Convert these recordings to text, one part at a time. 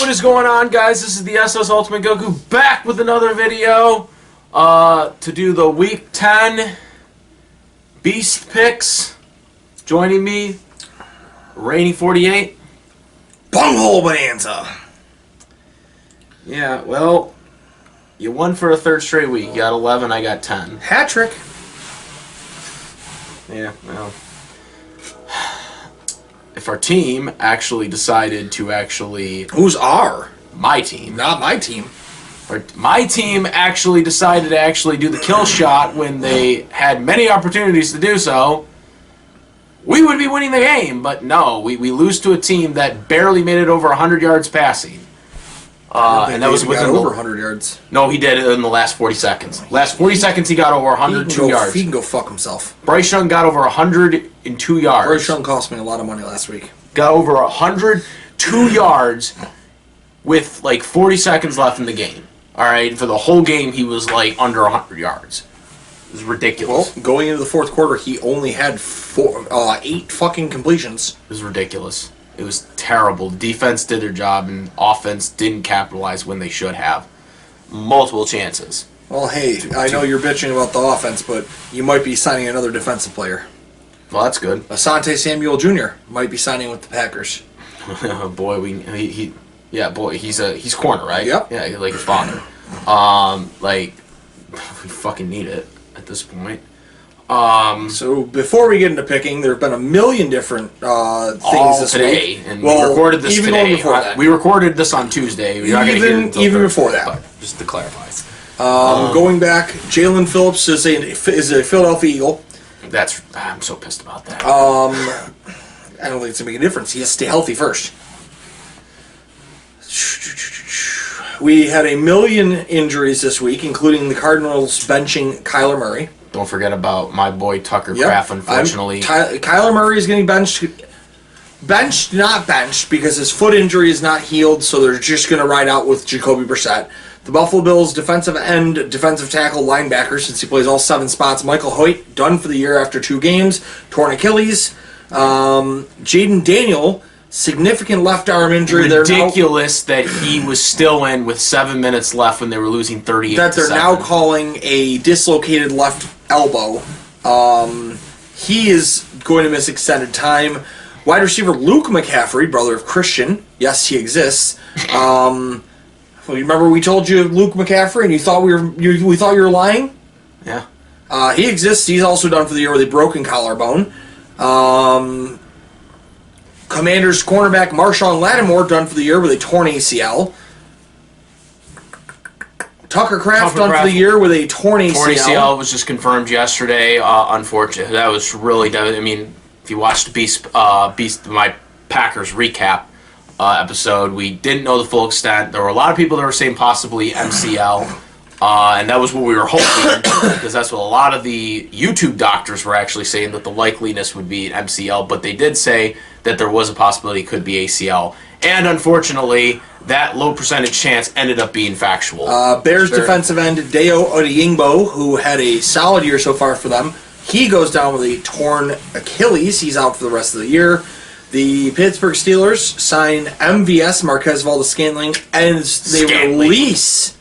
What is going on, guys? This is the SS Ultimate Goku back with another video to do the Week 10 Beast Picks. Joining me, Rainy48. Bunghole Bonanza. Yeah, well, you won for a third straight week. You got 11, I got 10. Hat trick. Yeah, well. If our team actually decided to Who's our? My team. Not my team. Or my team actually decided to do the kill shot when they had many opportunities to do so, we would be winning the game. But no, we lose to a team that barely made it over 100 yards passing. And that was within over 100 yards. No, he did it in the last 40 seconds. Last 40 seconds, he got over 102 yards. He can go fuck himself. Bryce Young got over 102 yards. Bryce Young cost me a lot of money last week. Got over 102 yards with like 40 seconds left in the game. All right, for the whole game, he was like under 100 yards. It was ridiculous. Well, going into the fourth quarter, he only had 8 fucking completions. It was ridiculous. It was terrible. Defense did their job, and offense didn't capitalize when they should have. Multiple chances. Well, hey, I know you're bitching about the offense, but you might be signing another defensive player. Well, that's good. Asante Samuel Jr. might be signing with the Packers. Boy, he's corner, right? Yep. Yeah, like his father. We fucking need it at this point. So before we get into picking, there have been a million different things this today, week. And we recorded this even today. Before that. We recorded this on Tuesday. We're not gonna hear it until even Thursday, before that. but just to clarify. Going back, Jalen Phillips is a Philadelphia Eagle. I'm so pissed about that. I don't think it's gonna make a difference. He has to stay healthy first. We had a million injuries this week, including the Cardinals benching Kyler Murray. Don't forget about my boy Tucker Kraft, unfortunately. Kyler Murray is getting benched. Benched, not benched, because his foot injury is not healed, so they're just going to ride out with Jacoby Brissett. The Buffalo Bills defensive end, defensive tackle, linebacker, since he plays all 7 spots, Michael Hoyt, done for the year after 2 games, torn Achilles. Jaden Daniel, significant left arm injury. Ridiculous that he was still in with 7 minutes left when they were losing 38-7. That they're now calling a dislocated left elbow. He is going to miss extended time. Wide receiver Luke McCaffrey, brother of Christian. Yes, he exists. Well, you remember we told you Luke McCaffrey, and you thought we thought you were lying? Yeah. He exists. He's also done for the year with a broken collarbone. Commanders cornerback Marshawn Lattimore done for the year with a torn ACL. Tucker Kraft done for the year with a torn ACL. Torn ACL was just confirmed yesterday. Unfortunately, that was really. I mean, if you watched my Packers recap episode, we didn't know the full extent. There were a lot of people that were saying possibly MCL, and that was what we were hoping, because that's what a lot of the YouTube doctors were actually saying, that the likeliness would be MCL. But they did say that there was a possibility it could be ACL, and unfortunately, that low percentage chance ended up being factual. Bears defensive end Dayo Odeyingbo, who had a solid year so far for them, he goes down with a torn Achilles. He's out for the rest of the year. The Pittsburgh Steelers sign MVS, Marquez Valdes-Scantling, and they release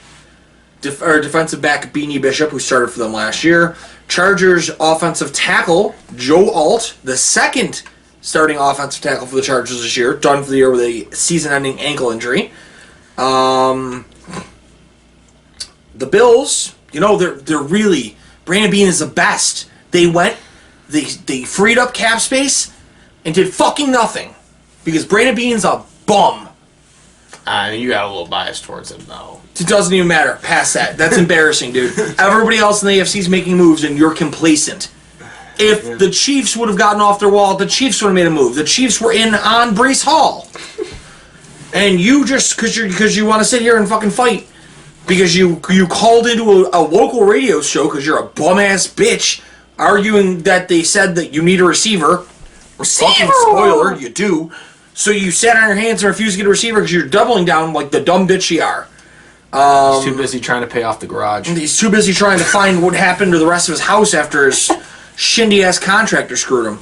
defensive back Beanie Bishop, who started for them last year. Chargers offensive tackle Joe Alt, the second starting offensive tackle for the Chargers this year, done for the year with a season-ending ankle injury. The Bills, they're really, Brandon Beane is the best. They freed up cap space and did fucking nothing, because Brandon Beane's a bum. You got a little bias towards him, though. It doesn't even matter. Past that. That's embarrassing, dude. Everybody else in the AFC is making moves, and you're complacent. If the Chiefs would have gotten off their wall, the Chiefs would have made a move. The Chiefs were in on Breece Hall. And you just, because you want to sit here and fucking fight, because you called into a local radio show because you're a bum-ass bitch, arguing that they said that you need a receiver. Fucking spoiler, you do. So you sat on your hands and refused to get a receiver because you're doubling down like the dumb bitch you are. He's too busy trying to pay off the garage. He's too busy trying to find what happened to the rest of his house after his shindy-ass contractor screwed him.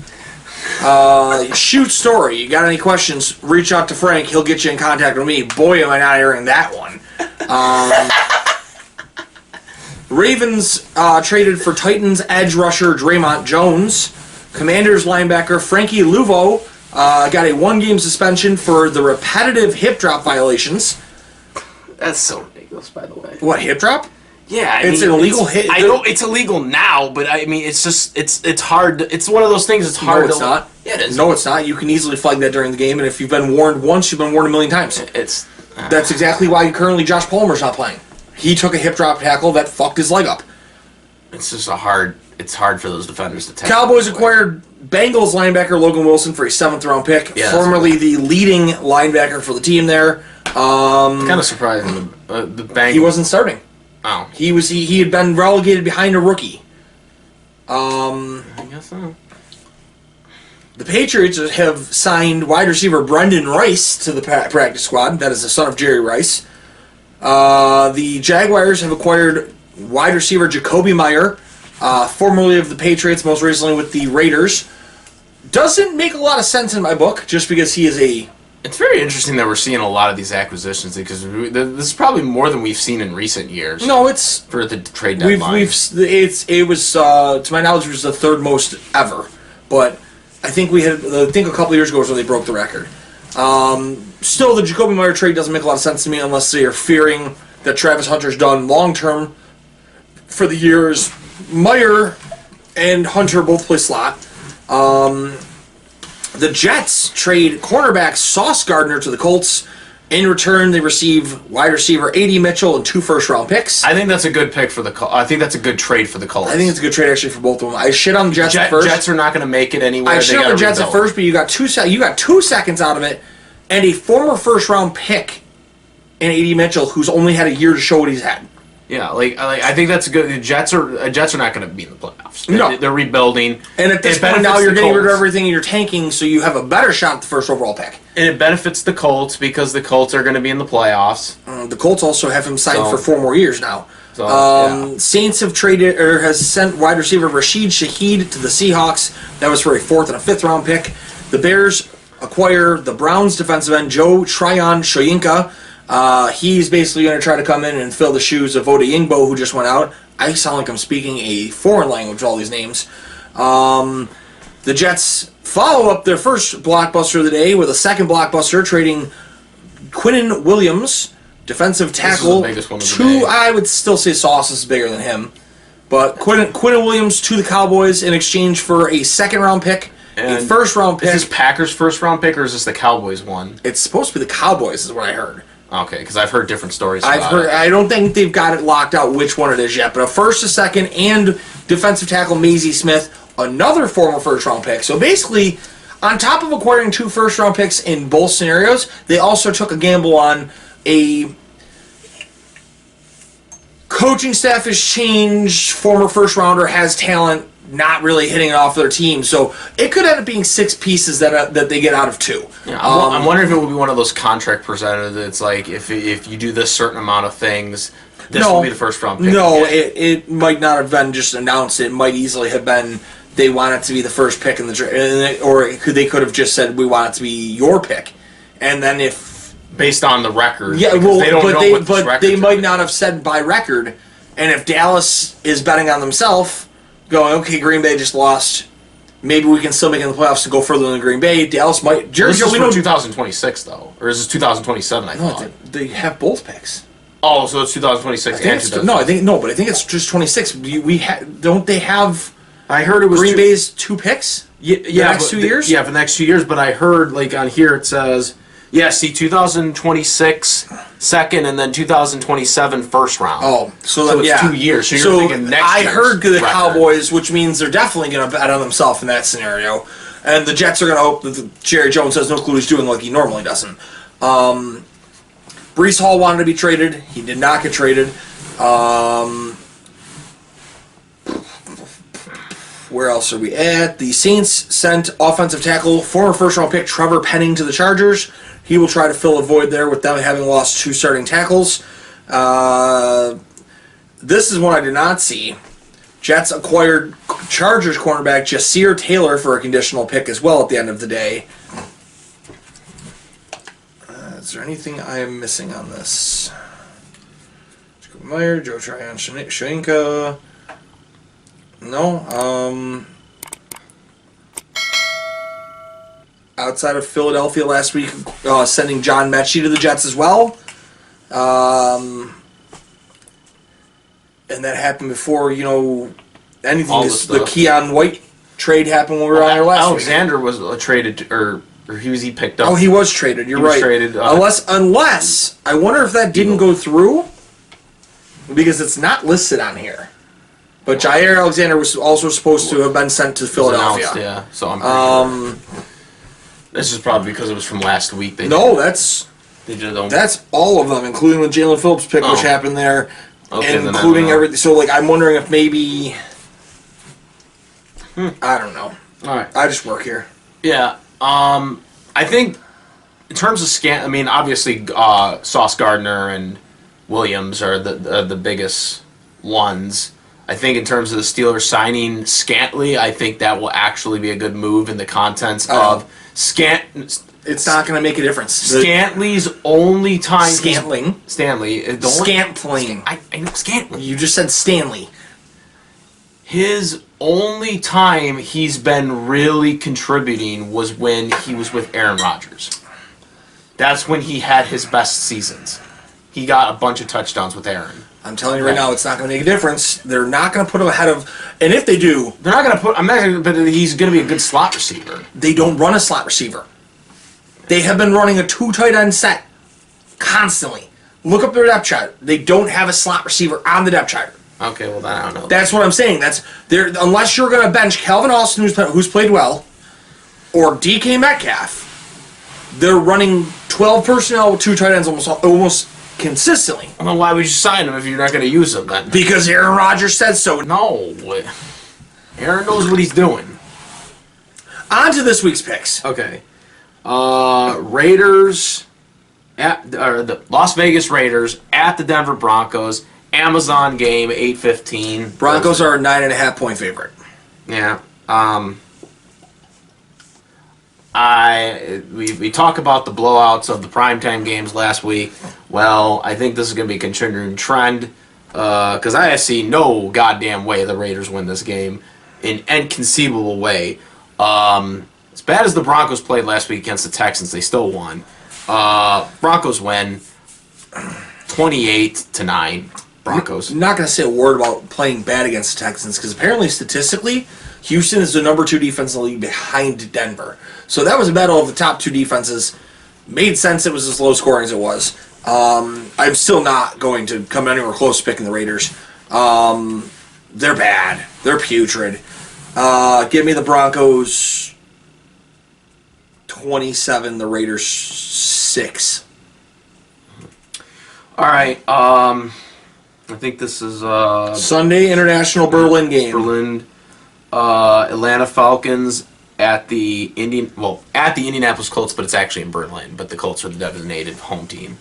Shoot story. You got any questions? Reach out to Frank. He'll get you in contact with me. Boy, am I not airing that one. Ravens traded for Titans edge rusher Draymond Jones. Commanders linebacker Frankie Luvo got a 1-game suspension for the repetitive hip drop violations. That's so ridiculous, by the way. What, hip drop? Yeah, it's an illegal hit. I know it's illegal now, but I mean, it's just it's hard. It's one of those things. It's hard. No, it's not. Yeah, it is. No, it's not. You can easily flag that during the game, and if you've been warned once, you've been warned a million times. That's exactly why currently Josh Palmer's not playing. He took a hip drop tackle that fucked his leg up. It's just it's hard for those defenders to take. Cowboys acquired Bengals linebacker Logan Wilson for a 7th-round pick, formerly the leading linebacker for the team there. Kind of surprising. The Bengals. He wasn't starting. Oh. He had been relegated behind a rookie. I guess so. The Patriots have signed wide receiver Brendan Rice to the practice squad. That is the son of Jerry Rice. The Jaguars have acquired wide receiver Jacoby Meyer, formerly of the Patriots, most recently with the Raiders. Doesn't make a lot of sense in my book, just because he is a... It's very interesting that we're seeing a lot of these acquisitions, because this is probably more than we've seen in recent years. No, it's... For the trade deadline. It was, to my knowledge, it was the 3rd most ever. But I think a couple years ago was when they broke the record. Still, the Jacoby Meyer trade doesn't make a lot of sense to me unless they are fearing that Travis Hunter's done long-term for the years. Meyer and Hunter both play slot. The Jets trade cornerback Sauce Gardner to the Colts. In return, they receive wide receiver A.D. Mitchell and 2 first-round picks. I think that's a good pick for the Colts. I think that's a good trade for the Colts. I think it's a good trade, actually, for both of them. I shit on the Jets at first. Jets are not going to make it anywhere. I shit on the Jets at first, but you got 2 seconds out of it, and a former first-round pick in A.D. Mitchell, who's only had a year to show what he's had. Yeah, I think that's good. The Jets are not going to be in the playoffs. No. They're rebuilding. And at this point now, you're getting rid of everything and you're tanking, so you have a better shot at the first overall pick. And it benefits the Colts because the Colts are going to be in the playoffs. The Colts also have him signed for 4 more years now. Saints have has sent wide receiver Rashid Shaheed to the Seahawks. That was for a 4th and a 5th round pick. The Bears acquire the Browns defensive end Joe Tryon Shoyinka. He's basically going to try to come in and fill the shoes of Oda Yingbo, who just went out. I sound like I'm speaking a foreign language with all these names. The Jets follow up their first blockbuster of the day with a second blockbuster, trading Quinnen Williams, defensive tackle, to, I would still say Sauce is bigger than him, but Quinnen Williams to the Cowboys in exchange for a 2nd-round pick, a 1st-round pick. Is this Packers' 1st-round pick, or is this the Cowboys one? It's supposed to be the Cowboys, is what I heard. Okay, because I've heard different stories about it. I don't think they've got it locked out which one it is yet, but a 1st, a 2nd, and defensive tackle Maisie Smith, another former 1st-round pick. So basically, on top of acquiring 2 first-round picks in both scenarios, they also took a gamble on a coaching staff has changed, former 1st-rounder has talent, not really hitting it off their team. So it could end up being 6 pieces that they get out of 2. Yeah, I'm wondering if it will be one of those contract presented that's like, if you do this certain amount of things, this will be the 1st-round pick. No, it might not have been just announced. It might easily have been they want it to be the first pick in the draft, or they could have just said we want it to be your pick, and then if based on the record, yeah, well, but they might not have said by record, and if Dallas is betting on themselves, going okay, Green Bay just lost. Maybe we can still make it in the playoffs to go further than Green Bay. Dallas might. This is for 2026 though, or is this 2027? I thought they have both picks. Oh, so it's 2026 and 2026. But I think it's just 26. Don't they have? I heard it was Green Bay's 2 picks. Yeah, next 2 years. Yeah, for the next 2 years. But I heard on here it says 2026 2nd and then 2027 1st round. Oh, so it's 2 years. So you're thinking next. I heard the Cowboys, which means they're definitely going to bet on themselves in that scenario, and the Jets are going to hope that Jerry Jones has no clue what he's doing like he normally doesn't. Breece Hall wanted to be traded. He did not get traded. Where else are we at? The Saints sent offensive tackle, former 1st-round pick Trevor Penning to the Chargers. He will try to fill a void there with them having lost 2 starting tackles. This is one I did not see. Jets acquired Chargers cornerback Jasir Taylor for a conditional pick as well at the end of the day. Is there anything I am missing on this? Jacob Meyer, Joe Tryon, Shoinka. No. Outside of Philadelphia last week, sending John Mechie to the Jets as well. And that happened before, anything. The Keon White trade happened when we were on there last Alexander was traded, or he picked up. Oh, he was traded. You're right. Traded, unless I wonder if that didn't go through, because it's not listed on here. But Jair Alexander was also supposed to have been sent to Philadelphia. Yeah, so I'm pretty sure. This is probably because it was from last week. That's all of them, including the Jalen Phillips pick, which happened there, and including everything. So, I'm wondering if maybe I don't know. All right, I just work here. Yeah, I think in terms of obviously Sauce Gardner and Williams are the biggest ones. I think in terms of the Steelers signing Scantling, I think that will actually be a good move in the contents of It's not going to make a difference. Scantley's only time. Scantling. Scantling. Scantling. I know Scantling. You just said Stanley. His only time he's been really contributing was when he was with Aaron Rodgers. That's when he had his best seasons. He got a bunch of touchdowns with Aaron. I'm telling you right now, it's not going to make a difference. They're not going to put him ahead of, and if they do, they're not going to put. But he's going to be a good slot receiver. They don't run a slot receiver. They have been running a 2 tight end set constantly. Look up their depth chart. They don't have a slot receiver on the depth chart. Okay, well then I don't know. That's what I'm saying. Unless you're going to bench Calvin Austin, who's played well, or DK Metcalf, they're running 12 personnel with 2 tight ends almost consistently. Well, why would you sign him if you're not going to use him then? Because Aaron Rodgers said so. No. Aaron knows what he's doing. On to this week's picks. Okay. Raiders the Las Vegas Raiders at the Denver Broncos. Amazon game, 8:15. Broncos are a 9.5-point favorite. Yeah. We talk about the blowouts of the primetime games last week. Well, I think this is going to be a continuing trend because I see no goddamn way the Raiders win this game in inconceivable way. As bad as the Broncos played last week against the Texans, they still won. Broncos win 28-9. Broncos. I'm not going to say a word about playing bad against the Texans because apparently statistically, Houston is the number 2 defense in the league behind Denver. So that was a battle of the top 2 defenses. Made sense it was as low scoring as it was. I'm still not going to come anywhere close to picking the Raiders. They're bad. They're putrid. Give me the Broncos 27, the Raiders 6. All right. I think this is Sunday International Berlin game. Berlin, Atlanta Falcons at the Indianapolis Colts, but it's actually in Berlin. But the Colts are the designated home team.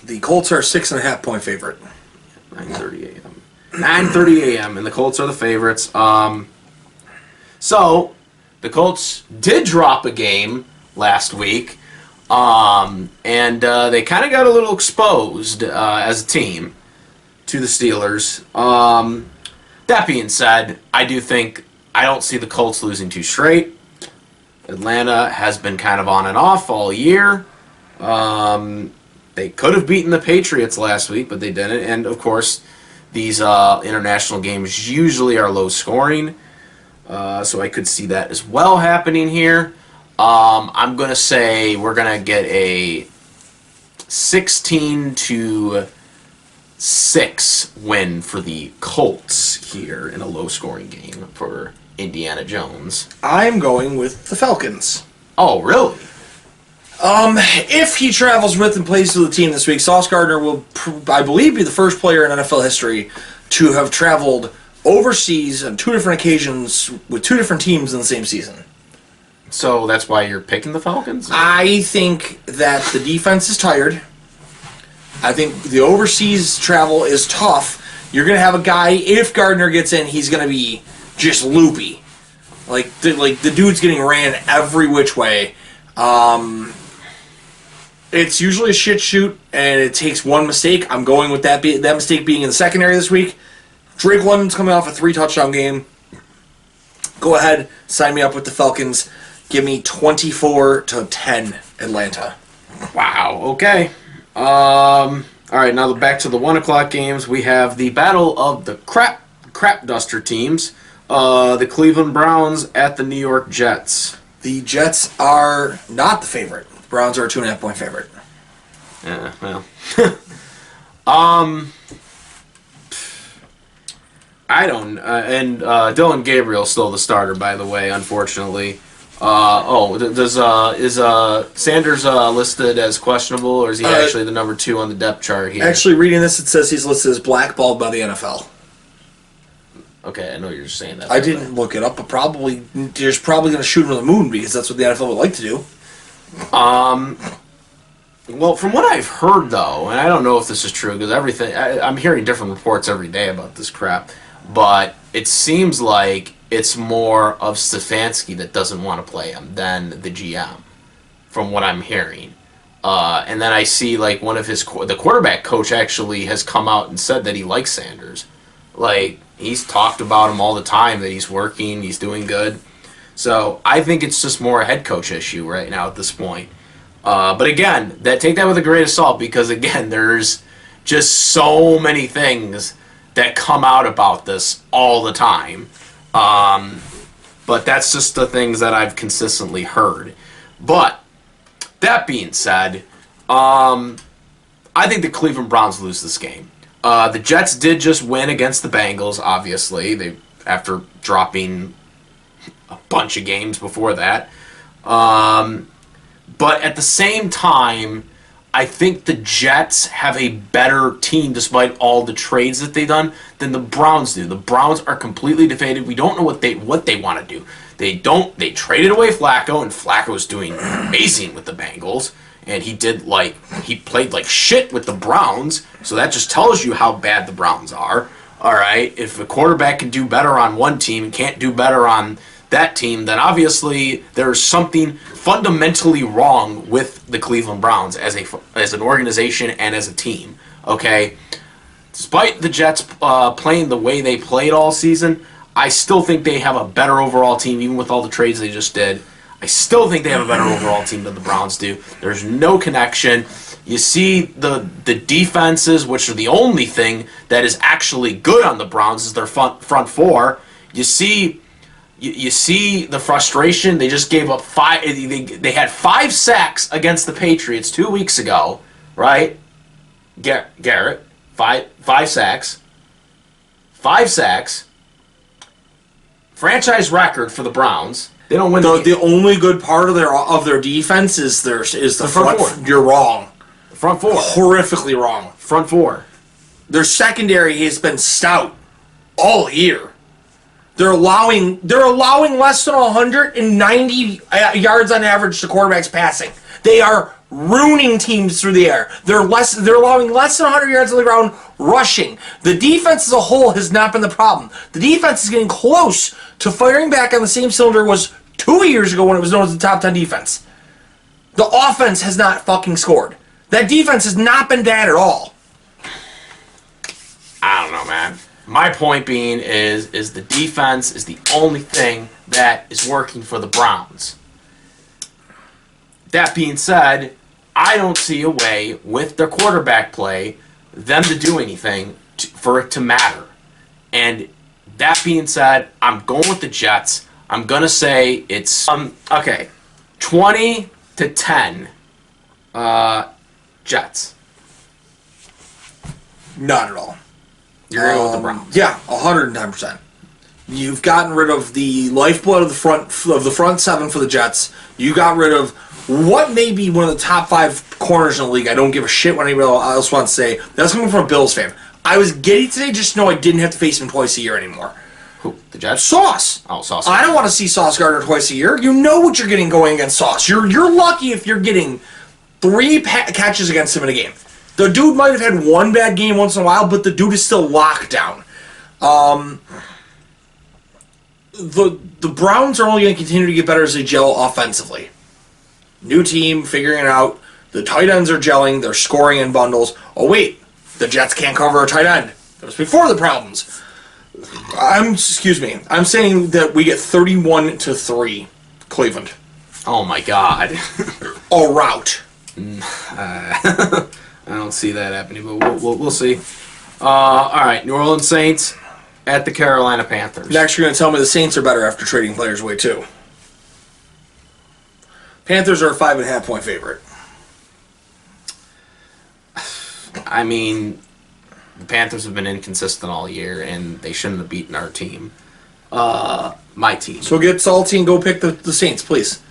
The Colts are a 6.5-point favorite. 9:30 a.m. 9:30 a.m. and the Colts are the favorites. So the Colts did drop a game last week, and they kind of got a little exposed as a team to the Steelers. That being said, I don't see the Colts losing 2 straight. Atlanta has been kind of on and off all year. They could have beaten the Patriots last week, but they didn't. And, of course, these international games usually are low scoring. So I could see that as well happening here. I'm going to say we're going to get a 16-6 win for the Colts here in a low-scoring game for Indiana Jones. I'm going with the Falcons. Oh, really? If he travels with and plays with the team this week, Sauce Gardner will, I believe, be the first player in NFL history to have traveled overseas on 2 different occasions with 2 different teams in the same season. So that's why you're picking the Falcons? I think that the defense is tired. I think the overseas travel is tough. You're going to have a guy, if Gardner gets in, he's going to be just loopy. Like the dude's getting ran every which way. It's usually a shit shoot, and it takes one mistake. I'm going with that mistake being in the secondary this week. Drake London's coming off a 3-touchdown game. Go ahead, sign me up with the Falcons. Give me 24-10 Atlanta. Wow. Okay. All right. Now back to the 1:00 games. We have the battle of the crap duster teams. The Cleveland Browns at the New York Jets. The Jets are not the favorite. The Browns are a 2.5-point favorite. Yeah. Well. I don't. And Dylan Gabriel's still the starter, by the way. Unfortunately. Is Sanders listed as questionable, or is he actually the number 2 on the depth chart here? Actually, reading this, it says he's listed as blackballed by the NFL. Okay, I know you're saying that. I didn't look it up, but there's probably going to shoot him to the moon because that's what the NFL would like to do. Well, from what I've heard, though, and I don't know if this is true because I'm hearing different reports every day about this crap, but it seems like it's more of Stefanski that doesn't want to play him than the GM, from what I'm hearing. And then I see like one of the quarterback coach actually has come out and said that he likes Sanders. Like, he's talked about him all the time, that he's working, he's doing good. So I think it's just more a head coach issue right now at this point. But again, take that with a grain of salt because, again, there's just so many things that come out about this all the time. But that's just the things that I've consistently heard. But that being said, I think the Cleveland Browns lose this game. The Jets did just win against the Bengals, obviously, after dropping a bunch of games before that. But at the same time, I think the Jets have a better team, despite all the trades that they've done, than the Browns do. The Browns are completely defeated. We don't know what they want to do. They traded away Flacco, and Flacco's doing amazing with the Bengals. And he played like shit with the Browns, so that just tells you how bad the Browns are. All right, if a quarterback can do better on one team and can't do better on that team, then obviously there's something fundamentally wrong with the Cleveland Browns as an organization and as a team. Okay, despite the Jets playing the way they played all season, I still think they have a better overall team, even with all the trades they just did. I still think they have a better overall team than the Browns do. There's no connection. You see the defenses, which are the only thing that is actually good on the Browns, is their front four. You see the frustration. They just gave up 5. They had 5 sacks against the Patriots 2 weeks ago, right? Garrett, 5 sacks. 5 sacks. Franchise record for the Browns. They don't win. The only good part of their defense is the front four. You're wrong. Front four. Horrifically wrong. Front four. Their secondary has been stout all year. They're allowing less than 190 yards on average to quarterbacks passing. They are ruining teams through the air. They're allowing less than 100 yards on the ground rushing. The defense as a whole has not been the problem. The defense is getting close to firing back on the same cylinder it was 2 years ago when it was known as the top 10 defense. The offense has not fucking scored. That defense has not been bad at all. I don't know, man. My point being is the defense is the only thing that is working for the Browns. That being said, I don't see a way with their quarterback play them to do anything for it to matter. And that being said, I'm going with the Jets. I'm going to say it's 20-10 Jets. Not at all. You're going to go with the Browns. Yeah, 110%. You've gotten rid of the lifeblood of the front seven for the Jets. You got rid of what may be one of the top 5 corners in the league. I don't give a shit what anybody else wants to say. That's coming from a Bills fan. I was giddy today just to know I didn't have to face him twice a year anymore. Who? The Jets? Sauce. Oh, Sauce. I don't want to see Sauce Gardner twice a year. You know what you're getting going against Sauce. You're lucky if you're getting 3 catches against him in a game. The dude might have had one bad game once in a while, but the dude is still locked down. The Browns are only going to continue to get better as they gel offensively. New team, figuring it out. The tight ends are gelling. They're scoring in bundles. Oh, wait. The Jets can't cover a tight end. That was before the problems. I'm saying that we get 31-3 Cleveland. Oh, my God. A rout. I don't see that happening, but we'll see. All right, New Orleans Saints at the Carolina Panthers. Next, you're going to tell me the Saints are better after trading players away, too. Panthers are a 5.5-point favorite. I mean, the Panthers have been inconsistent all year, and they shouldn't have beaten our team. My team. So get salty and go pick the Saints, please.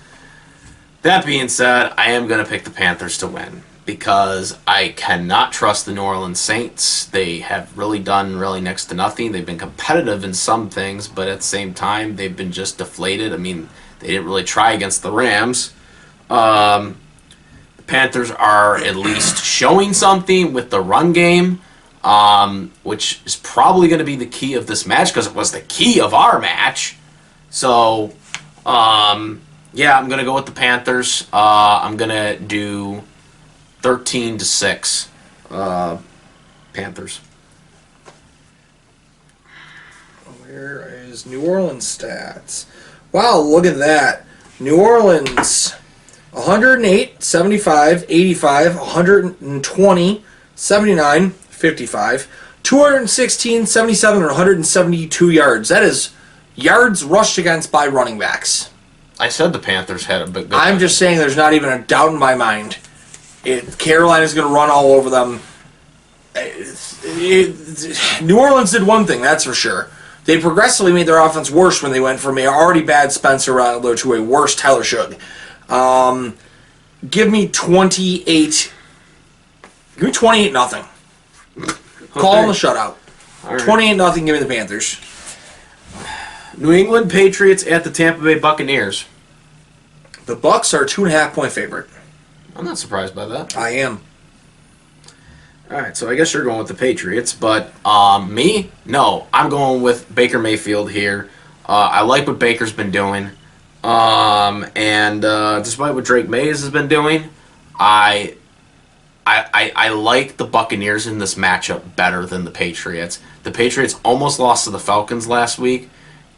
That being said, I am going to pick the Panthers to win because I cannot trust the New Orleans Saints. They have really done next to nothing. They've been competitive in some things, but at the same time, they've been just deflated. I mean, they didn't really try against the Rams. The Panthers are at least showing something with the run game, which is probably going to be the key of this match because it was the key of our match. So, yeah, I'm going to go with the Panthers. I'm going to do 13-6 Panthers. Where is New Orleans stats? Wow, look at that. New Orleans, 108, 75, 85, 120, 79, 55, 216, 77, and 172 yards. That is yards rushed against by running backs. I said the Panthers had a big good I'm just saying there's not even a doubt in my mind. Carolina's going to run all over them. New Orleans did one thing, that's for sure. They progressively made their offense worse when they went from an already bad Spencer Rattler to a worse Tyler Shugg. Give me 28. Give me 28-0. Call them the shutout. Right. 28-0. Give me the Panthers. New England Patriots at the Tampa Bay Buccaneers. The Bucs are a 2.5-point favorite. I'm not surprised by that. I am. All right, so I guess you're going with the Patriots, but me? No, I'm going with Baker Mayfield here. I like what Baker's been doing, and despite what Drake Mays has been doing, I like the Buccaneers in this matchup better than the Patriots. The Patriots almost lost to the Falcons last week,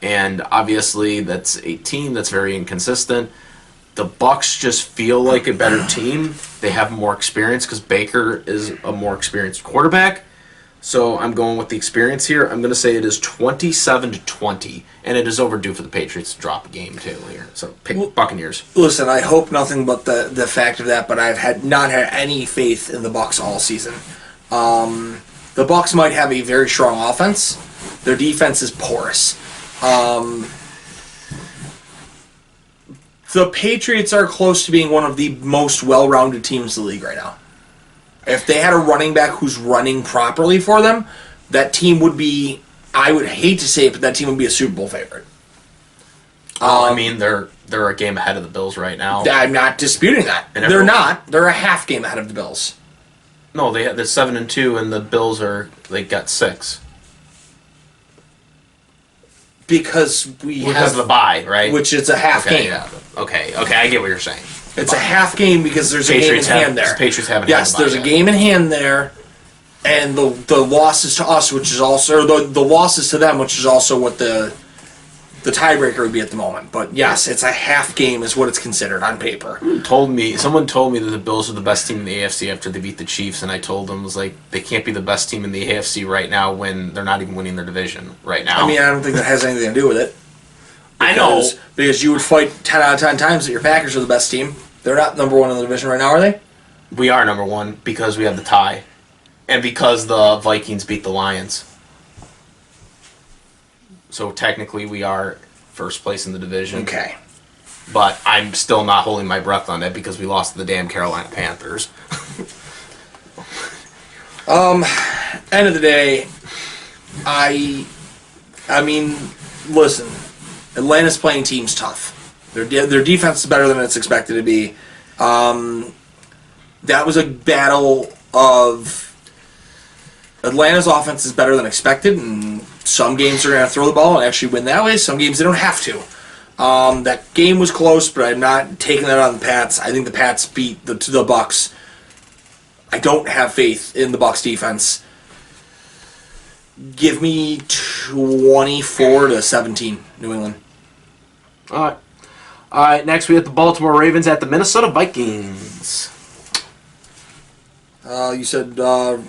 and obviously that's a team that's very inconsistent. The Bucs just feel like a better team. They have more experience because Baker is a more experienced quarterback. So I'm going with the experience here. I'm going to say it is 27-20, and it is overdue for the Patriots to drop a game too here. So pick Buccaneers. Listen, I hope nothing but the fact of that, but I've not had any faith in the Bucs all season. The Bucs might have a very strong offense. Their defense is porous. The Patriots are close to being one of the most well-rounded teams in the league right now. If they had a running back who's running properly for them, that team would be, I would hate to say it, but that team would be a Super Bowl favorite. I mean, they're a game ahead of the Bills right now. I'm not disputing that. They're not. They're a half game ahead of the Bills. No, they're 7-2, and the Bills got 6. Because of the bye, right? Which is a half game. Yeah. Okay, I get what you're saying. It's a half game because there's a game in hand there. Patriots haven't. Yes, there's a game in hand there, and the losses to us, which is also the losses to them, which is also what the tiebreaker would be at the moment. But yes, it's a half game is what it's considered on paper. Someone told me that the Bills are the best team in the AFC after they beat the Chiefs, and I told them they can't be the best team in the AFC right now when they're not even winning their division right now. I mean, I don't think that has anything to do with it. I know. Because you would fight 10 out of 10 times that your Packers are the best team. They're not number one in the division right now, are they? We are number one because we have the tie. And because the Vikings beat the Lions. So technically we are first place in the division. Okay. But I'm still not holding my breath on that because we lost to the damn Carolina Panthers. End of the day, I mean, listen, Atlanta's playing teams tough. Their defense is better than it's expected to be. That was a battle of Atlanta's offense is better than expected, and some games they're going to throw the ball and actually win that way. Some games they don't have to. That game was close, but I'm not taking that on the Pats. I think the Pats beat the Bucks. I don't have faith in the Bucks defense. Give me 24-17, New England. All right. Next we have the Baltimore Ravens at the Minnesota Vikings. You said the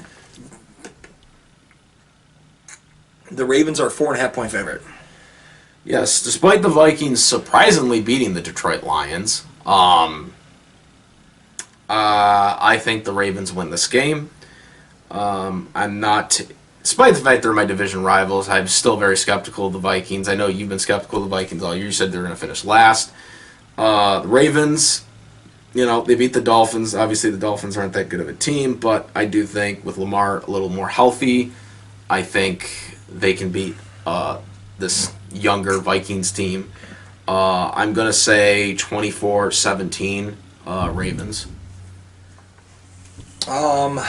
Ravens are a 4.5-point favorite. Yes, despite the Vikings surprisingly beating the Detroit Lions, I think the Ravens win this game. I'm not, despite the fact they're my division rivals, I'm still very skeptical of the Vikings. I know you've been skeptical of the Vikings all year. You said they're going to finish last. The Ravens, they beat the Dolphins. Obviously, the Dolphins aren't that good of a team, but I do think with Lamar a little more healthy, I think they can beat this younger Vikings team. I'm going to say 24-17 Ravens. I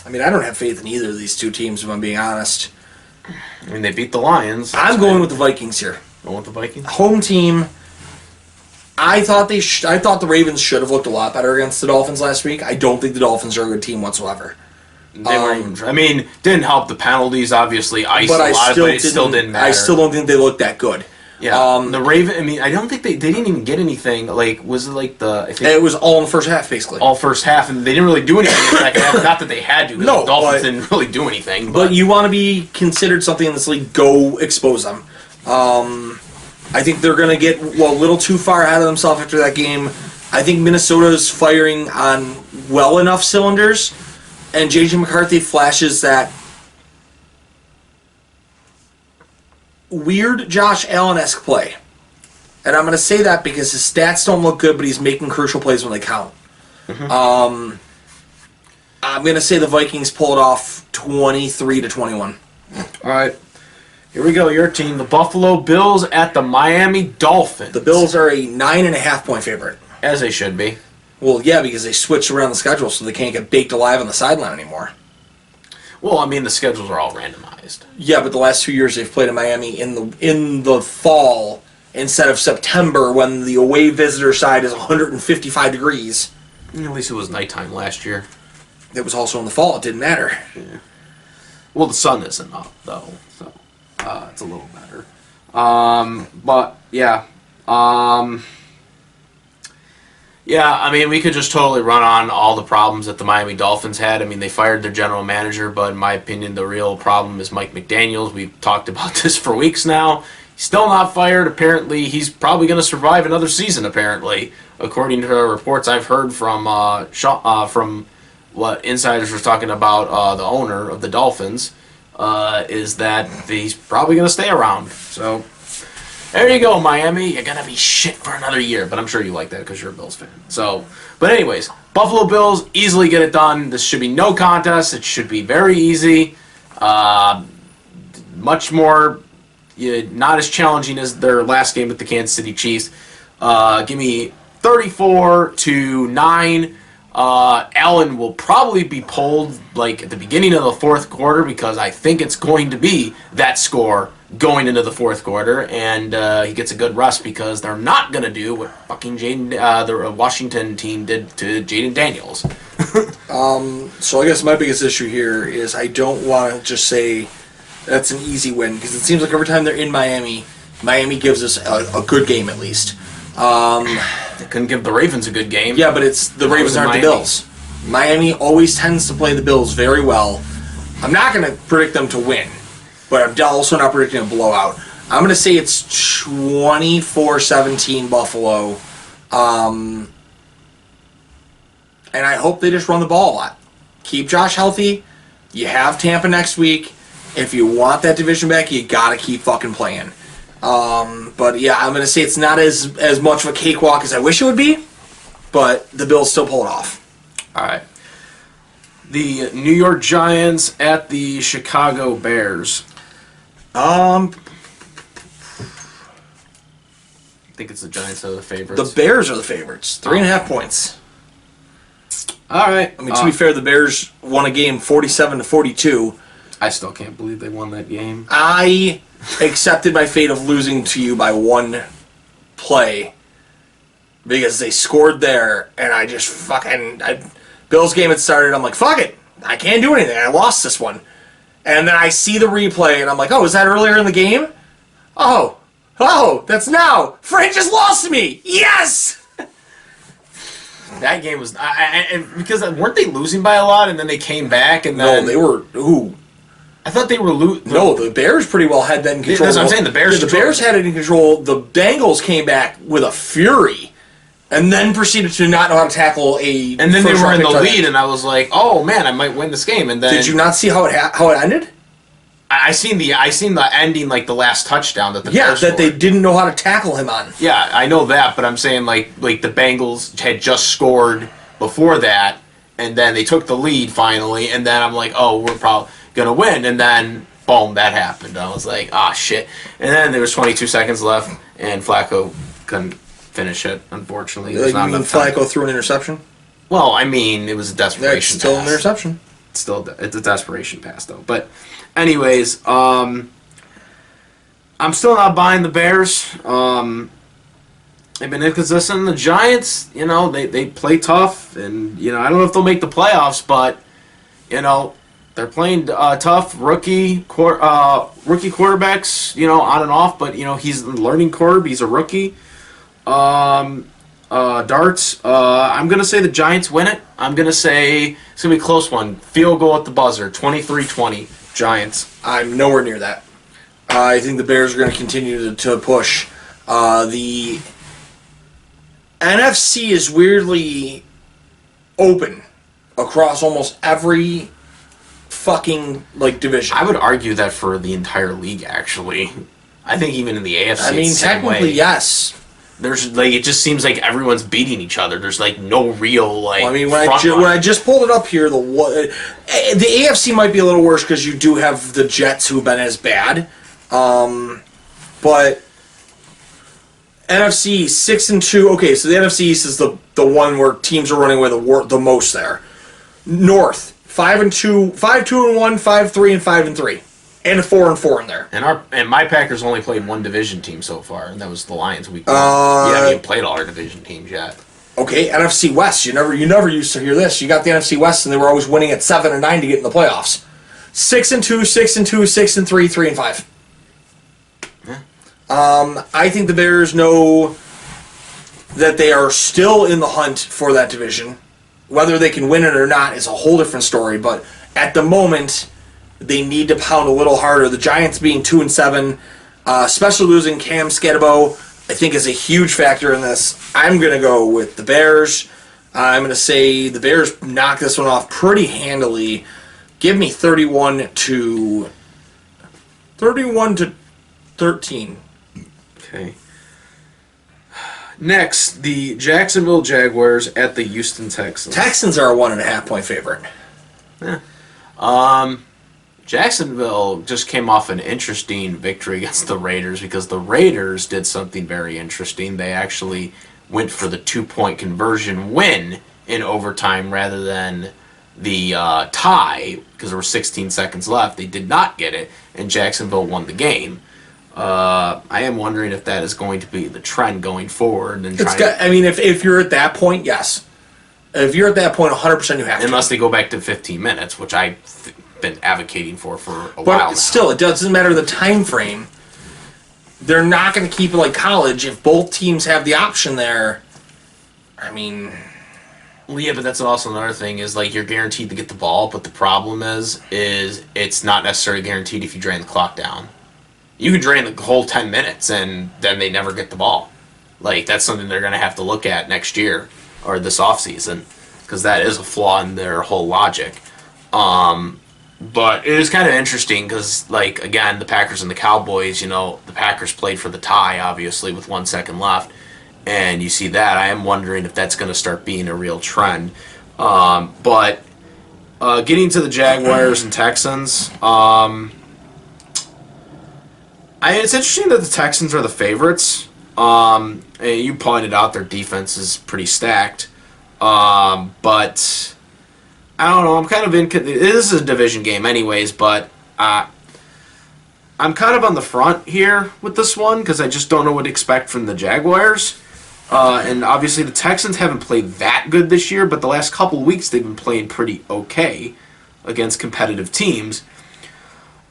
don't have faith in either of these two teams, if I'm being honest. I mean, they beat the Lions. I'm going with the Vikings here. Going with the Vikings? Home team. I thought the Ravens should have looked a lot better against the Dolphins last week. I don't think the Dolphins are a good team whatsoever. They weren't even. Didn't help the penalties. Obviously, iced a lot, but it still didn't matter. I still don't think they looked that good. Yeah, the Raven. I don't think they didn't even get anything. Was it I think it was all in the first half, basically. All first half, and they didn't really do anything in the second half. Not that they had to. No, the Dolphins didn't really do anything. But you want to be considered something in this league. Go expose them. I think they're going to get a little too far ahead of themselves after that game. I think Minnesota's firing on well enough cylinders, and J.J. McCarthy flashes that weird Josh Allen-esque play. And I'm going to say that because his stats don't look good, but he's making crucial plays when they count. Mm-hmm. I'm going to say the Vikings pull it off 23-21. All right. Here we go, your team, the Buffalo Bills at the Miami Dolphins. The Bills are a 9.5-point favorite. As they should be. Well, yeah, because they switched around the schedule so they can't get baked alive on the sideline anymore. Well, the schedules are all randomized. Yeah, but the last 2 years they've played in Miami in the fall instead of September when the away visitor side is 155 degrees. At least it was nighttime last year. It was also in the fall. It didn't matter. Yeah. Well, the sun isn't up, though, so it's a little better. But, yeah. We could just totally run on all the problems that the Miami Dolphins had. They fired their general manager, but in my opinion, the real problem is Mike McDaniels. We've talked about this for weeks now. He's still not fired. Apparently, he's probably going to survive another season, apparently, according to the reports I've heard from what insiders were talking about the owner of the Dolphins, is that he's probably going to stay around. So there you go, Miami. You're going to be shit for another year. But I'm sure you like that because you're a Bills fan. But anyways, Buffalo Bills easily get it done. This should be no contest. It should be very easy. Much more, not as challenging as their last game with the Kansas City Chiefs. Give me 34-9. Allen will probably be pulled at the beginning of the fourth quarter because I think it's going to be that score going into the fourth quarter, and he gets a good rest because they're not going to do what fucking the Washington team did to Jaden Daniels. So I guess my biggest issue here is I don't want to just say that's an easy win because it seems like every time they're in Miami gives us a good game at least. They couldn't give the Ravens a good game. Yeah, but the Ravens aren't the Bills. Miami always tends to play the Bills very well. I'm not going to predict them to win, but I'm also not predicting a blowout. I'm going to say it's 24-17 Buffalo. And I hope they just run the ball a lot. Keep Josh healthy. You have Tampa next week. If you want that division back, you got to keep fucking playing. But yeah, I'm going to say it's not as much of a cakewalk as I wish it would be, but the Bills still pull it off. All right. The New York Giants at the Chicago Bears. I think it's the Giants that are the favorites. The Bears are the favorites. 3.5 points. All right. I mean, to be fair, the Bears won a game 47-42. I still can't believe they won that game. I accepted my fate of losing to you by one play because they scored there, and I just Bill's game had started. I'm like, fuck it. I can't do anything. I lost this one. And then I see the replay, and I'm like, oh, is that earlier in the game? Oh, that's now. Frank just lost to me. Yes! That game was... because weren't they losing by a lot, and then they came back, and then... No, they were... Ooh. I thought they were losing... No, the Bears pretty well had that in control. That's what I'm saying, the Bears... The Bears had it in control. The Bengals came back with a fury, and then proceeded to not know how to tackle a... And then they were in the lead, and I was like, oh, man, I might win this game, and then... Did you not see how it ended? I seen the ending, like the last touchdown that the Bears that they scored. didn't know how to tackle him on. Yeah, I know that, but I'm saying like the Bengals had just scored before that, and then they took the lead finally, and then I'm like, oh, we're probably gonna win, and then boom, that happened. I was like, ah, shit. And then there was 22 seconds left, and Flacco couldn't finish it. Unfortunately, You mean Flacco threw an interception? Well, I mean, it was a desperation. That's still pass. an interception. It's a desperation pass though. But anyways, I'm still not buying the Bears. They've been inconsistent. The Giants, they play tough, and I don't know if they'll make the playoffs, but they're playing tough. Rookie quarterbacks, on and off, but he's a learning curve. He's a rookie. Darts. I'm gonna say the Giants win it. I'm gonna say it's gonna be a close one. Field goal at the buzzer, 23-20. Giants. I'm nowhere near that. I think the Bears are going to continue to push. The NFC is weirdly open across almost every fucking division. I would argue that for the entire league, actually. I think even in the AFC. I mean, technically, yes. There's it just seems like everyone's beating each other. There's no real Well, I mean, when I just pulled it up here, the AFC might be a little worse because you do have the Jets who've been as bad, but NFC 6-2. Okay, so the NFC East is the one where teams are running away the most there. North 5-2, 5-2-1, 5-3, and 5-3. And a 4-4 in there. And my Packers only played one division team so far, and that was the Lions week one. You haven't even played all our division teams yet. Okay, NFC West. You never used to hear this. You got the NFC West, and they were always winning at 7-9 to get in the playoffs. 6-2, 6-2, 6-3, 3-5. Yeah. I think the Bears know that they are still in the hunt for that division. Whether they can win it or not is a whole different story. But at the moment, they need to pound a little harder. The Giants being 2-7, especially losing Cam Skidabo, I think is a huge factor in this. I'm going to go with the Bears. I'm going to say the Bears knock this one off pretty handily. Give me 31-13. Okay. Next, the Jacksonville Jaguars at the Houston Texans. Texans are a 1.5 point favorite. Yeah. Jacksonville just came off an interesting victory against the Raiders because the Raiders did something very interesting. They actually went for the 2-point conversion win in overtime rather than the tie because there were 16 seconds left. They did not get it, and Jacksonville won the game. I am wondering if that is going to be the trend going forward. If you're at that point, yes. If you're at that point, 100% you have to. Unless they go back to 15 minutes, which I've been advocating for a while now. But still, it doesn't matter the time frame. They're not going to keep it like college. If both teams have the option there, I mean... Well, yeah, but that's also another thing is you're guaranteed to get the ball, but the problem is it's not necessarily guaranteed if you drain the clock down. You can drain the whole 10 minutes and then they never get the ball. That's something they're going to have to look at next year or this offseason because that is a flaw in their whole logic. But it is kind of interesting because, again, the Packers and the Cowboys, the Packers played for the tie, obviously, with 1 second left. And you see that. I am wondering if that's going to start being a real trend. But getting to the Jaguars and Texans, it's interesting that the Texans are the favorites. You pointed out their defense is pretty stacked. But I don't know. I'm kind of this is a division game, anyways, but I'm kind of on the front here with this one because I just don't know what to expect from the Jaguars. And obviously, the Texans haven't played that good this year, but the last couple of weeks they've been playing pretty okay against competitive teams.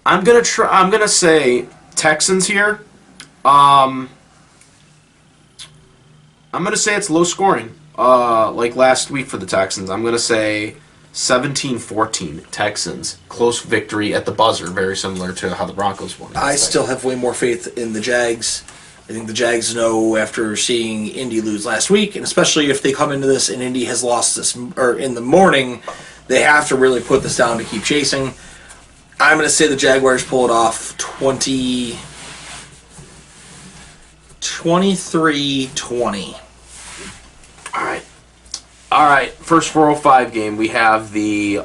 I'm gonna say Texans here. I'm gonna say it's low scoring, like last week for the Texans. I'm gonna say 17-14 Texans. Close victory at the buzzer, very similar to how the Broncos won. I still have way more faith in the Jags. I think the Jags know after seeing Indy lose last week, and especially if they come into this and Indy has lost this or in the morning, they have to really put this down to keep chasing. I'm going to say the Jaguars pull it off 23-20. All right. First 405 game, we have the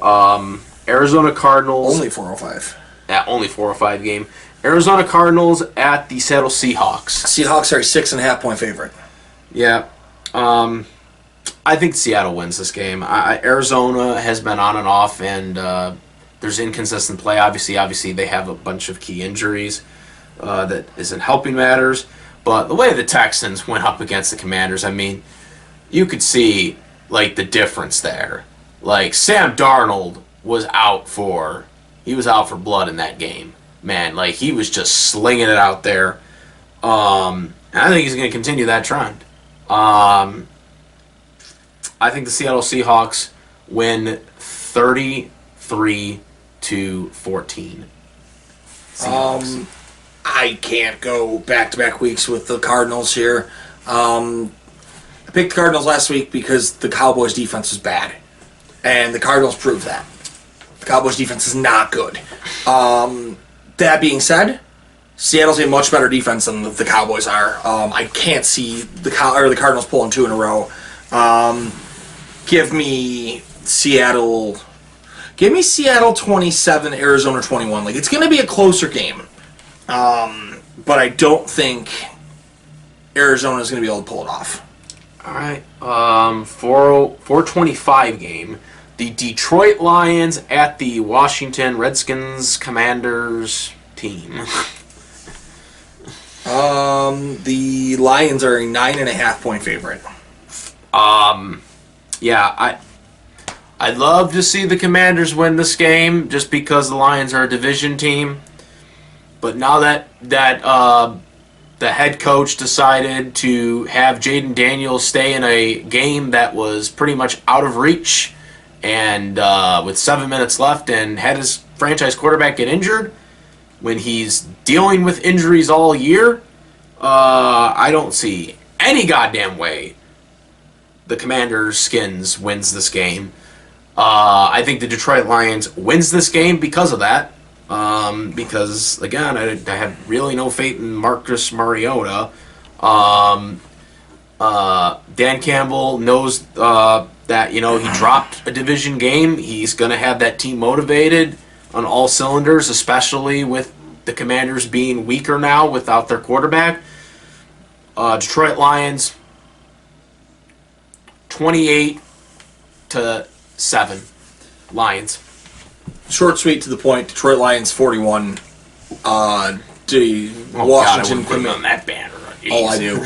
Arizona Cardinals. Only 405. Yeah, only 405 game. Arizona Cardinals at the Seattle Seahawks. Seahawks are a 6.5-point favorite. Yeah. I think Seattle wins this game. Arizona has been on and off, and there's inconsistent play. Obviously, they have a bunch of key injuries that isn't helping matters. But the way the Texans went up against the Commanders, I mean, you could see like the difference there. Like Sam Darnold was out for blood in that game. Man, like he was just slinging it out there. And I think he's going to continue that trend. I think the Seattle Seahawks win 33-14. Seahawks. I can't go back-to-back weeks with the Cardinals here. I picked the Cardinals last week because the Cowboys' defense was bad. And the Cardinals proved that. The Cowboys' defense is not good. That being said, Seattle's a much better defense than the Cowboys are. I can't see the Cardinals pulling two in a row. Give me Seattle 27, Arizona 21. Like it's going to be a closer game. But I don't think Arizona's going to be able to pull it off. All right. 425 game. The Detroit Lions at the Washington Redskins Commanders team. The Lions are a 9.5-point favorite. Yeah, I'd love to see the Commanders win this game just because the Lions are a division team. But now that the head coach decided to have Jaden Daniels stay in a game that was pretty much out of reach, and with 7 minutes left, and had his franchise quarterback get injured when he's dealing with injuries all year, I don't see any goddamn way the Commanders Skins wins this game. I think the Detroit Lions wins this game because of that. Because again, I have really no faith in Marcus Mariota. Dan Campbell knows that he dropped a division game. He's going to have that team motivated on all cylinders, especially with the Commanders being weaker now without their quarterback. Detroit Lions 28-7 Lions. Short, sweet, to the point. Detroit Lions 41. Washington put on that banner. Oh, I do.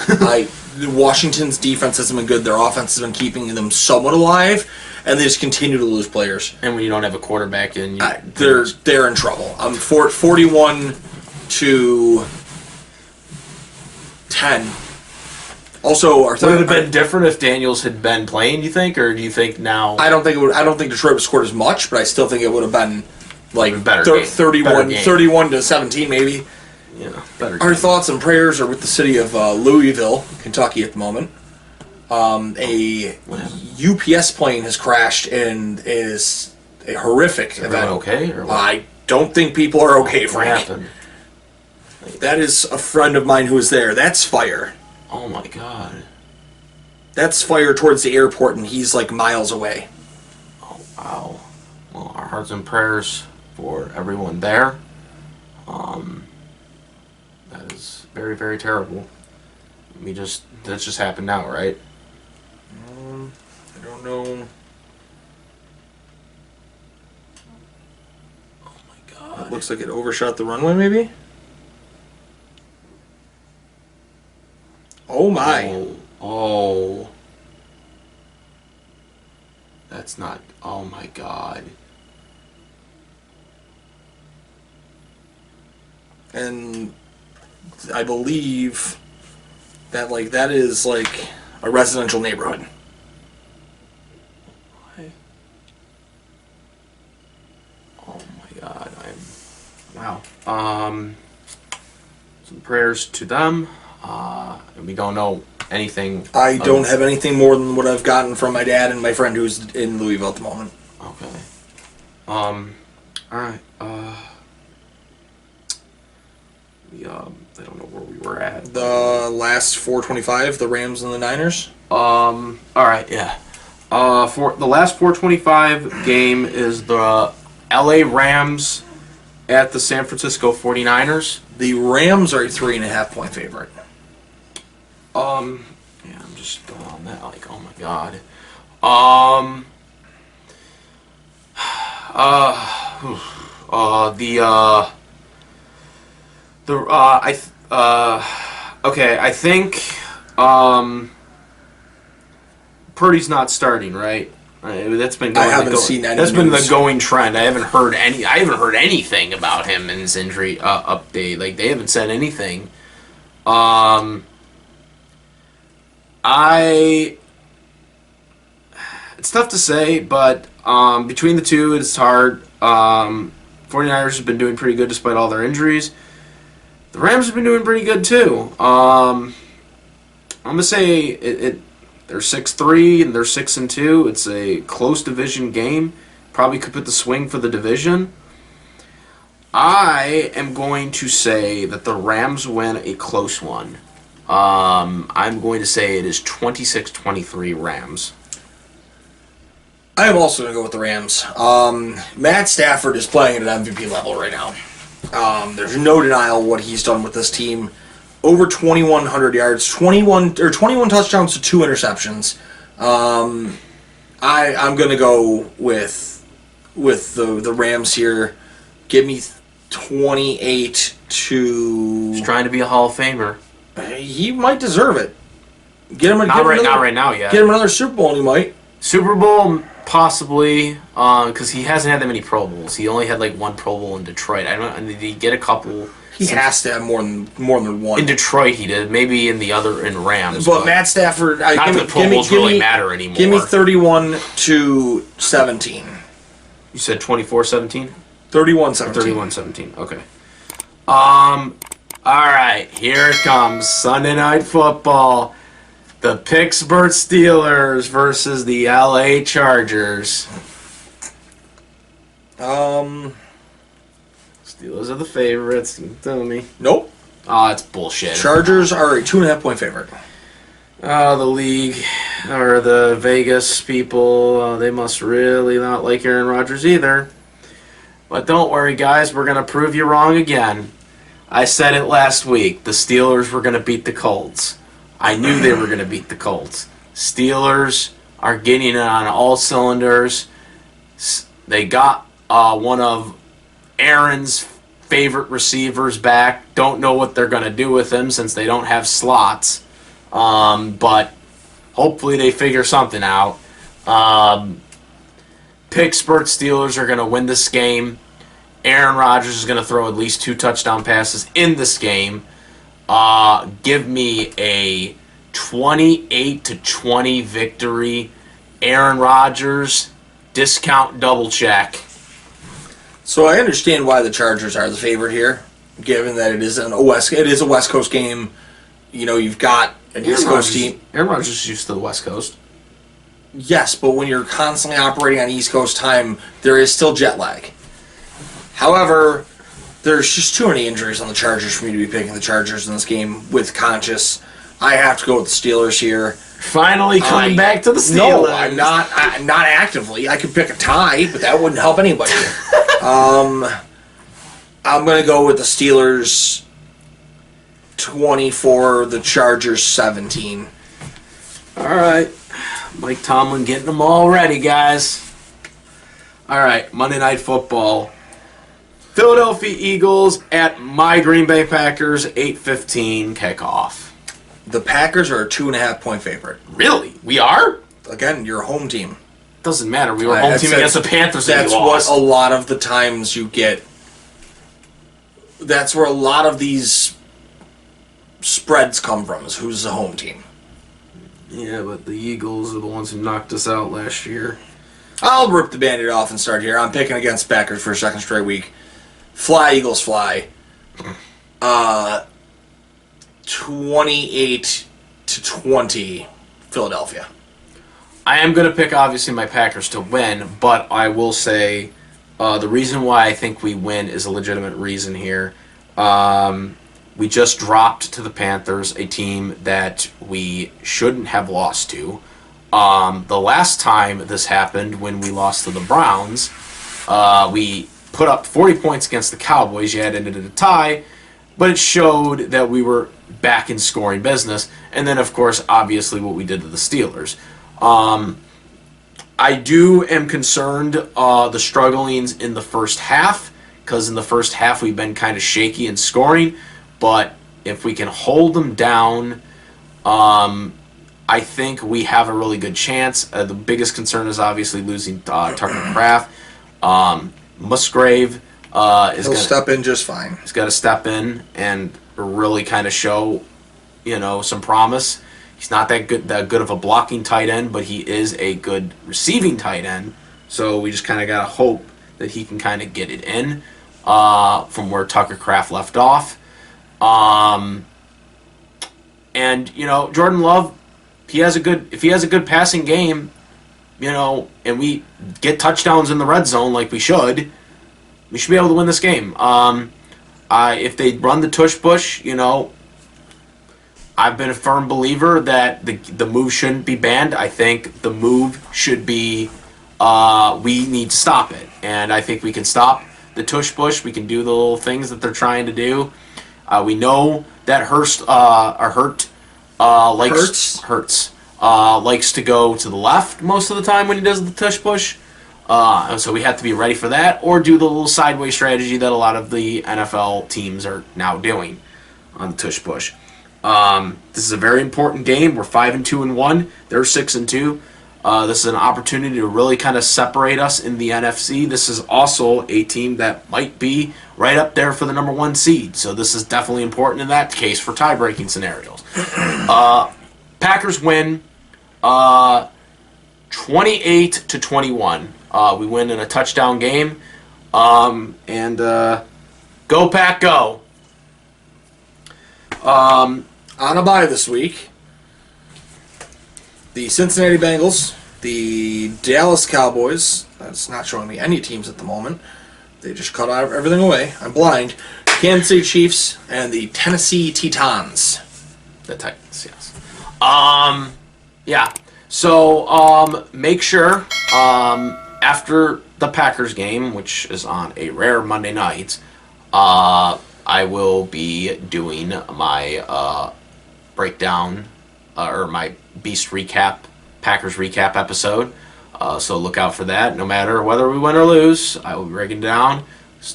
Washington's defense hasn't been good. Their offense has been keeping them somewhat alive, and they just continue to lose players. And when you don't have a quarterback, then they're in trouble. 41-10. Also, would it have been different if Daniels had been playing? You think, or do you think now? I don't think it would. I don't think Detroit would scored as much, but I still think it would have been like better 31-17 maybe. Yeah, better. Our thoughts and prayers are with the city of Louisville, Kentucky, at the moment. A UPS plane has crashed and is a horrific event. Okay, or what? I don't think people are okay, Frank. What happened? That is a friend of mine who was there. That's fire. Oh my God. That's fire towards the airport, and he's like miles away. Oh wow. Well, our hearts and prayers for everyone there. That is very, very terrible. That just happened now, right? I don't know. Looks like it overshot the runway, maybe? Oh, my. Oh. That's not... Oh, my God. And I believe that, that is, a residential neighborhood. Oh, my God. Wow. Some prayers to them. And we don't know anything. I don't have anything more than what I've gotten from my dad and my friend who's in Louisville at the moment. Okay. All right. I don't know where we were at. The last 425, the Rams and the Niners. All right. Yeah. For the last 425 game is the L.A. Rams at the San Francisco 49ers. The Rams are a 3.5-point favorite. Yeah, I'm just going on that. Oh my God. Okay, I think, Purdy's not starting, right? That's been going. I haven't seen any. That's been the going trend. I haven't heard anything about him and his injury update. They haven't said anything. It's tough to say, but between the two, it's hard. 49ers have been doing pretty good despite all their injuries. The Rams have been doing pretty good too. I'm gonna say they're 6-3 and they're 6-2. It's a close division game. Probably could put the swing for the division. I am going to say that the Rams win a close one. I'm going to say it is 26-23 Rams. I am also going to go with the Rams. Matt Stafford is playing at an MVP level right now. There's no denial what he's done with this team. Over 2,100 yards, 21 touchdowns to 2 interceptions. I'm going to go with the Rams here. Give me 28 to. He's trying to be a Hall of Famer. He might deserve it. Not right now yet. Get him another Super Bowl, and he might. Super Bowl, possibly, because he hasn't had that many Pro Bowls. He only had one Pro Bowl in Detroit. I don't know. Did he get a couple? He has to have more than one. In Detroit, he did. Maybe in Rams. But Matt Stafford, not that the Pro Bowls really matter anymore. Give me 31-17. You said 24-17? 31-17. 31-17. Okay. All right. Here it comes. Sunday Night Football. The Pittsburgh Steelers versus the LA Chargers. Steelers are the favorites. You tell me. Nope. Oh, that's bullshit. Chargers are a 2.5-point favorite. The league, or the Vegas people, they must really not like Aaron Rodgers either. But don't worry, guys. We're going to prove you wrong again. I said it last week. The Steelers were going to beat the Colts. I knew they were going to beat the Colts. Steelers are getting it on all cylinders. They got one of Aaron's favorite receivers back. Don't know what they're going to do with him since they don't have slots. But hopefully they figure something out. Pittsburgh Steelers are going to win this game. Aaron Rodgers is going to throw at least 2 touchdown passes in this game. Give me a 28-20 victory. Aaron Rodgers, discount double check. So I understand why the Chargers are the favorite here, given that it is a West Coast game. You know, you've got an East Coast team. Aaron Rodgers is used to the West Coast. Yes, but when you're constantly operating on East Coast time, there is still jet lag. However, there's just too many injuries on the Chargers for me to be picking the Chargers in this game with conscious. I have to go with the Steelers here. Finally coming back to the Steelers. No, I'm not actively. I could pick a tie, but that wouldn't help anybody. I'm going to go with the Steelers 24, the Chargers 17. All right. Mike Tomlin getting them all ready, guys. All right, Monday Night Football. Philadelphia Eagles at my Green Bay Packers, 8:15 kickoff. The Packers are a 2.5-point favorite. Really? We are? Again, your home team. Doesn't matter. We were home team against the Panthers and That's we lost. what a lot of the times you get. That's where a lot of these spreads come from, is who's the home team. Yeah, but the Eagles are the ones who knocked us out last year. I'll rip the Band-Aid off and start here. I'm picking against Packers for a second straight week. Fly, Eagles, fly. 28-20, Philadelphia. I am going to pick, obviously, my Packers to win, but I will say the reason why I think we win is a legitimate reason here. We just dropped to the Panthers, a team that we shouldn't have lost to. The last time this happened, when we lost to the Browns, we put up 40 points against the Cowboys. Yeah, it ended in a tie, but it showed that we were back in scoring business. And then, of course, obviously what we did to the Steelers. I am concerned the strugglings in the first half, because in the first half we've been kind of shaky in scoring. But if we can hold them down, I think we have a really good chance. The biggest concern is obviously losing Tucker Kraft. Musgrave is He'll step in just fine. He's got to step in and really kind of show, some promise. He's not that good of a blocking tight end, but he is a good receiving tight end. So we just kind of got to hope that he can kind of get it in from where Tucker Kraft left off. And Jordan Love, if he has a good passing game, and we get touchdowns in the red zone like we should be able to win this game. If they run the tush push, I've been a firm believer that the move shouldn't be banned. I think the move should be we need to stop it. And I think we can stop the tush push. We can do the little things that they're trying to do. We know that Hurts likes to go to the left most of the time when he does the tush push. So we have to be ready for that, or do the little sideways strategy that a lot of the NFL teams are now doing on the tush push. This is a very important game. We're 5-2-1. They're 6-2. This is an opportunity to really kind of separate us in the NFC. This is also a team that might be right up there for the number 1 seed. So this is definitely important in that case for tie-breaking scenarios. Packers win 28-21. We win in a touchdown game. Go Pack, go. On a bye this week, the Cincinnati Bengals, the Dallas Cowboys, that's not showing me any teams at the moment. They just cut everything away. I'm blind. Kansas City Chiefs and the Tennessee Titans. The Titans, yes. Yeah. So make sure after the Packers game, which is on a rare Monday night, I will be doing my breakdown or my Beast recap, Packers recap episode. So look out for that. No matter whether we win or lose, I will be breaking down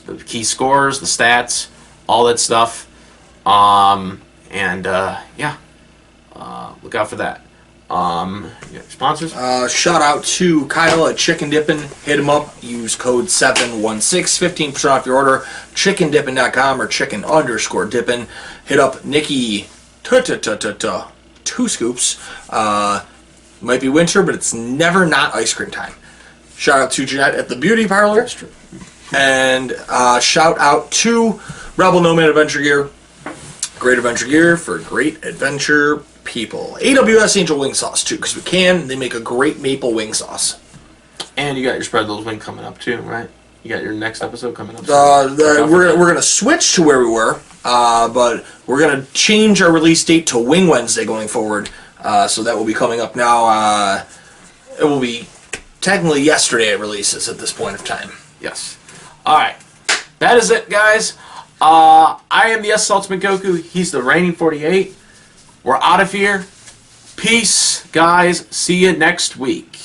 the key scores, the stats, all that stuff. Look out for that. Sponsors? Shout out to Kyle at Chicken Dippin'. Hit him up. Use code 716, 15% off your order. ChickenDippin.com or chicken_dippin'. Hit up Nikki 2 scoops. Might be winter, but it's never not ice cream time. Shout out to Jeanette at the Beauty Parlor. That's true. And shout out to Rebel Nomad Adventure Gear. Great adventure gear for great adventure people. AWS Angel Wing Sauce, too, because we can. They make a great maple wing sauce. And you got your Spread Those Wings coming up, too, right? You got your next episode coming up. We're going to switch to where we were, but we're going to change our release date to Wing Wednesday going forward. So that will be coming up now. It will be technically yesterday it releases at this point of time. Yes. All right. That is it, guys. I am the S Ultimate Goku. He's the reigning 48. We're out of here. Peace, guys. See you next week.